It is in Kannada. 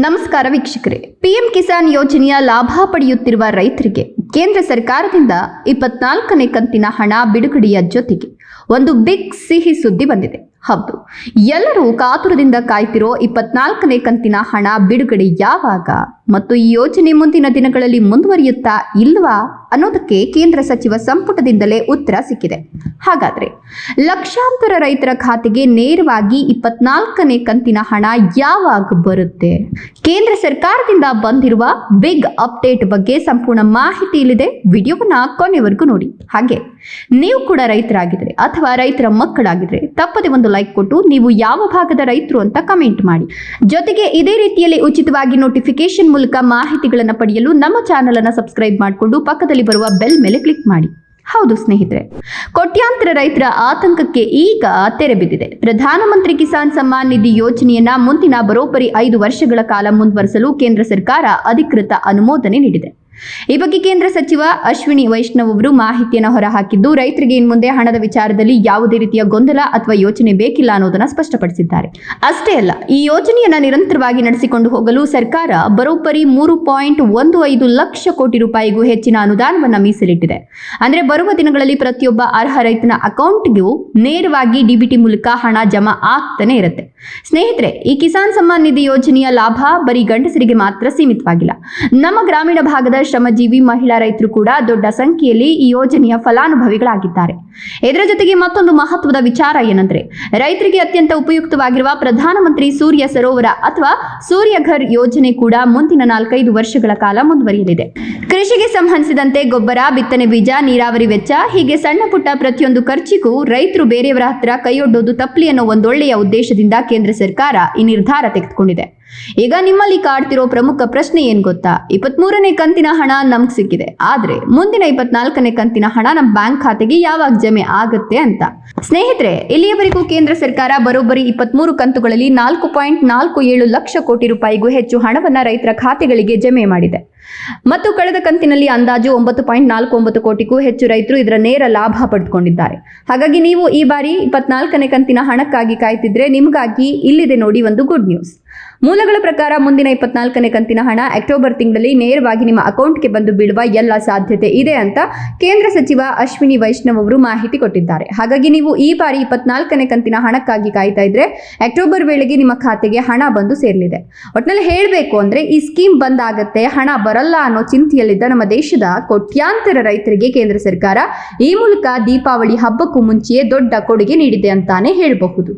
ನಮಸ್ಕಾರ ವೀಕ್ಷಕರೇ, ಪಿಎಂ ಕಿಸಾನ್ ಯೋಜನೆಯ ಲಾಭ ಪಡೆಯುತ್ತಿರುವ ರೈತರಿಗೆ ಕೇಂದ್ರ ಸರ್ಕಾರದಿಂದ 24ನೇ ಕಂತಿನ ಹಣ ಬಿಡುಗಡೆಯ ಜೊತೆಗೆ ಒಂದು ಬಿಗ್ ಸಿಹಿ ಸುದ್ದಿ ಬಂದಿದೆ. ಹೌದು, ಎಲ್ಲರೂ ಕಾತುರದಿಂದ ಕಾಯ್ತಿರೋ 24ನೇ ಕಂತಿನ ಹಣ ಬಿಡುಗಡೆ ಯಾವಾಗ ಮತ್ತು ಈ ಯೋಜನೆ ಮುಂದಿನ ದಿನಗಳಲ್ಲಿ ಮುಂದುವರಿಯುತ್ತಾ ಇಲ್ವಾ ಅನ್ನೋದಕ್ಕೆ ಕೇಂದ್ರ ಸಚಿವ ಸಂಪುಟದಿಂದಲೇ ಉತ್ತರ ಸಿಕ್ಕಿದೆ. ಹಾಗಾದ್ರೆ ಲಕ್ಷಾಂತರ ರೈತರ ಖಾತೆಗೆ ನೇರವಾಗಿ 24ನೇ ಕಂತಿನ ಹಣ ಯಾವಾಗ ಬರುತ್ತೆ? ಕೇಂದ್ರ ಸರ್ಕಾರದಿಂದ ಬಂದಿರುವ ಬಿಗ್ ಅಪ್ಡೇಟ್ ಬಗ್ಗೆ ಸಂಪೂರ್ಣ ಮಾಹಿತಿ ಇಲ್ಲಿದೆ. ವಿಡಿಯೋವನ್ನ ಕೊನೆವರೆಗೂ ನೋಡಿ. ಹಾಗೆ ನೀವು ಕೂಡ ರೈತರಾಗಿದ್ರೆ ಅಥವಾ ರೈತರ ಮಕ್ಕಳಾಗಿದ್ರೆ ತಪ್ಪದೆ ಒಂದು ಲೈಕ್ ಕೊಟ್ಟು ನೀವು ಯಾವ ಭಾಗದ ರೈತರು ಅಂತ ಕಮೆಂಟ್ ಮಾಡಿ. ಜೊತೆಗೆ ಇದೇ ರೀತಿಯಲ್ಲಿ ಉಚಿತವಾಗಿ ನೋಟಿಫಿಕೇಶನ್ ಮೂಲಕ ಮಾಹಿತಿಗಳನ್ನು ಪಡೆಯಲು ನಮ್ಮ ಚಾನೆಲ್ ಅನ್ನು ಸಬ್ಸ್ಕ್ರೈಬ್ ಮಾಡಿಕೊಂಡು ಪಕ್ಕದಲ್ಲಿ ಬರುವ ಬೆಲ್ ಮೇಲೆ ಕ್ಲಿಕ್ ಮಾಡಿ. ಹೌದು ಸ್ನೇಹಿತರೆ, ಕೋಟ್ಯಾಂತರ ರೈತರ ಆತಂಕಕ್ಕೆ ಈಗ ತೆರೆ ಬಿದ್ದಿದೆ. ಪ್ರಧಾನಮಂತ್ರಿ ಕಿಸಾನ್ ಸಮ್ಮಾನ್ ನಿಧಿ ಯೋಜನೆಯನ್ನ ಮುಂದಿನ ಬರೋಬ್ಬರಿ 5 ವರ್ಷಗಳ ಕಾಲ ಮುಂದುವರಿಸಲು ಕೇಂದ್ರ ಸರ್ಕಾರ ಅಧಿಕೃತ ಅನುಮೋದನೆ ನೀಡಿದೆ. ಈ ಬಗ್ಗೆ ಕೇಂದ್ರ ಸಚಿವ ಅಶ್ವಿನಿ ವೈಷ್ಣವ್ ಅವರು ಮಾಹಿತಿಯನ್ನು ಹೊರಹಾಕಿದ್ದು, ರೈತರಿಗೆ ಇನ್ನು ಮುಂದೆ ಹಣದ ವಿಚಾರದಲ್ಲಿ ಯಾವುದೇ ರೀತಿಯ ಗೊಂದಲ ಅಥವಾ ಯೋಚನೆ ಬೇಕಿಲ್ಲ ಅನ್ನೋದನ್ನ ಸ್ಪಷ್ಟಪಡಿಸಿದ್ದಾರೆ. ಅಷ್ಟೇ ಅಲ್ಲ, ಈ ಯೋಜನೆಯನ್ನ ನಿರಂತರವಾಗಿ ನಡೆಸಿಕೊಂಡು ಹೋಗಲು ಸರ್ಕಾರ ಬರೋಬ್ಬರಿ 3.15 ಲಕ್ಷ ಕೋಟಿ ರೂಪಾಯಿಗೂ ಹೆಚ್ಚಿನ ಅನುದಾನವನ್ನ ಮೀಸಲಿಟ್ಟಿದೆ. ಅಂದ್ರೆ ಬರುವ ದಿನಗಳಲ್ಲಿ ಪ್ರತಿಯೊಬ್ಬ ಅರ್ಹ ರೈತನ ಅಕೌಂಟ್ಗೂ ನೇರವಾಗಿ ಡಿಬಿಟಿ ಮೂಲಕ ಹಣ ಜಮಾ ಆಗ್ತಾನೆ ಇರುತ್ತೆ. ಸ್ನೇಹಿತರೆ, ಈ ಕಿಸಾನ್ ಸಮ್ಮಾನ್ ನಿಧಿ ಯೋಜನೆಯ ಲಾಭ ಬರೀ ಗಂಡಸರಿಗೆ ಮಾತ್ರ ಸೀಮಿತವಾಗಿಲ್ಲ. ನಮ್ಮ ಗ್ರಾಮೀಣ ಭಾಗದ ಶ್ರಮಜೀವಿ ಮಹಿಳಾ ರೈತರು ಕೂಡ ದೊಡ್ಡ ಸಂಖ್ಯೆಯಲ್ಲಿ ಈ ಯೋಜನೆಯ ಫಲಾನುಭವಿಗಳಾಗಿದ್ದಾರೆ. ಇದರ ಜೊತೆಗೆ ಮತ್ತೊಂದು ಮಹತ್ವದ ವಿಚಾರ ಏನಂದ್ರೆ, ರೈತರಿಗೆ ಅತ್ಯಂತ ಉಪಯುಕ್ತವಾಗಿರುವ ಪ್ರಧಾನಮಂತ್ರಿ ಸೂರ್ಯ ಸರೋವರ ಅಥವಾ ಸೂರ್ಯಘರ್ ಯೋಜನೆ ಕೂಡ ಮುಂದಿನ 4-5 ವರ್ಷಗಳ ಕಾಲ ಮುಂದುವರಿಯಲಿದೆ. ಕೃಷಿಗೆ ಸಂಬಂಧಿಸಿದಂತೆ ಗೊಬ್ಬರ, ಬಿತ್ತನೆ ಬೀಜ, ನೀರಾವರಿ ವೆಚ್ಚ ಹೀಗೆ ಸಣ್ಣ ಪುಟ್ಟ ಪ್ರತಿಯೊಂದು ಖರ್ಚಿಗೂ ರೈತರು ಬೇರೆಯವರ ಹತ್ರ ಕೈಯೊಡ್ಡೋದು ತಪ್ಪಲಿ ಅನ್ನೋ ಒಂದೊಳ್ಳೆಯ ಉದ್ದೇಶದಿಂದ ಕೇಂದ್ರ ಸರ್ಕಾರ ಈ ನಿರ್ಧಾರ ತೆಗೆದುಕೊಂಡಿದೆ. ಈಗ ನಿಮ್ಮಲ್ಲಿ ಕಾಡ್ತಿರೋ ಪ್ರಮುಖ ಪ್ರಶ್ನೆ ಏನ್ ಗೊತ್ತಾ? 23ನೇ ಕಂತಿನ ಹಣ ನಮ್ಗೆ ಸಿಕ್ಕಿದೆ, ಆದ್ರೆ ಮುಂದಿನ 24ನೇ ಕಂತಿನ ಹಣ ನಮ್ಮ ಬ್ಯಾಂಕ್ ಖಾತೆಗೆ ಯಾವಾಗ ಜಮೆ ಆಗುತ್ತೆ ಅಂತ. ಸ್ನೇಹಿತರೆ, ಇಲ್ಲಿಯವರೆಗೂ ಕೇಂದ್ರ ಸರ್ಕಾರ ಬರೋಬ್ಬರಿ 23 ಕಂತುಗಳಲ್ಲಿ 4.47 ಲಕ್ಷ ಕೋಟಿ ರೂಪಾಯಿಗೂ ಹೆಚ್ಚು ಹಣವನ್ನ ರೈತರ ಖಾತೆಗಳಿಗೆ ಜಮೆ ಮಾಡಿದೆ ಮತ್ತು ಕಳೆದ ಕಂತಿನಲ್ಲಿ ಅಂದಾಜು 9.49 ಕೋಟಿಗೂ ಹೆಚ್ಚು ರೈತರು ಇದರ ನೇರ ಲಾಭ ಪಡೆದುಕೊಂಡಿದ್ದಾರೆ. ಹಾಗಾಗಿ ನೀವು ಈ ಬಾರಿ 24ನೇ ಕಂತಿನ ಹಣಕ್ಕಾಗಿ ಕಾಯ್ತಿದ್ರೆ ನಿಮಗಾಗಿ ಇಲ್ಲಿದೆ ನೋಡಿ ಒಂದು ಗುಡ್ ನ್ಯೂಸ್. ಮೂಲಗಳ ಪ್ರಕಾರ ಮುಂದಿನ 24ನೇ ಕಂತಿನ ಹಣ ಅಕ್ಟೋಬರ್ ತಿಂಗಳಲ್ಲಿ ನೇರವಾಗಿ ನಿಮ್ಮ ಅಕೌಂಟ್ಗೆ ಬಂದು ಬೀಳುವ ಎಲ್ಲ ಸಾಧ್ಯತೆ ಇದೆ ಅಂತ ಕೇಂದ್ರ ಸಚಿವ ಅಶ್ವಿನಿ ವೈಷ್ಣವ್ ಅವರು ಮಾಹಿತಿ ಕೊಟ್ಟಿದ್ದಾರೆ. ಹಾಗಾಗಿ ನೀವು ಈ ಬಾರಿ 24ನೇ ಕಂತಿನ ಹಣಕ್ಕಾಗಿ ಕಾಯ್ತಾ ಇದ್ರೆ ಅಕ್ಟೋಬರ್ ವೇಳೆಗೆ ನಿಮ್ಮ ಖಾತೆಗೆ ಹಣ ಬಂದು ಸೇರಲಿದೆ. ಒಟ್ಟಿನಲ್ಲಿ ಹೇಳಬೇಕು ಅಂದ್ರೆ ಈ ಸ್ಕೀಮ್ ಬಂದಾಗತ್ತೆ, ಹಣ ಬರಲ್ಲ ಅನ್ನೋ ಚಿಂತೆಯಲ್ಲಿದ್ದ ನಮ್ಮ ದೇಶದ ಕೋಟ್ಯಾಂತರ ರೈತರಿಗೆ ಕೇಂದ್ರ ಸರ್ಕಾರ ಈ ಮೂಲಕ ದೀಪಾವಳಿ ಹಬ್ಬಕ್ಕೂ ಮುಂಚೆಯೇ ದೊಡ್ಡ ಕೊಡುಗೆ ನೀಡಿದೆ ಅಂತಾನೆ ಹೇಳಬಹುದು.